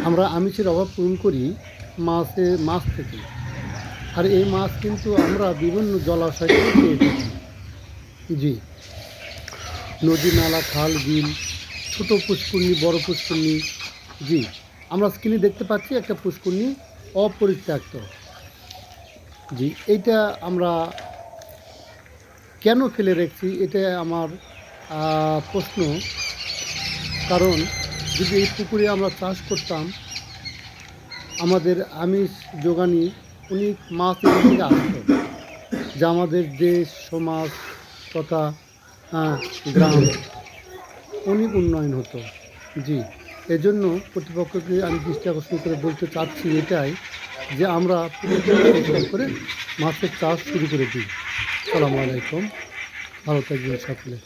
আমরা আমিষের অভাব পূরণ করি মাছ থেকে। আর এই মাছ কিন্তু আমরা বিভিন্ন জলাশয় থেকে পেয়ে থাকি। জি, নদী, নালা, খাল, বিল, ছোট পুষ্করিণী, বড় পুষ্করিণী। জি, আমরা স্ক্রিনে দেখতে পাচ্ছি একটা পুষ্করিণী অপরিত্যক্ত। জি, এইটা আমরা কেন ফেলে রেখেছি এটা আমার প্রশ্ন। কারণ যদি এই পুকুরে আমরা চাষ করতাম, আমাদের আমিষ যোগানি অনেক মাছ এখান থেকে আসতো, যা আমাদের দেশ, সমাজ তথা গ্রাম অনেক উন্নয়ন হতো। জি, এজন্য কর্তৃপক্ষকে আমি দৃষ্টি আকর্ষণ করে বলতে চাচ্ছি এটাই যে আমরা পুকুরগুলো পরিষ্কার করে মাছের চাষ শুরু করে দিই। আসসালামু আলাইকুম, ভালো থাকবেন সকলে।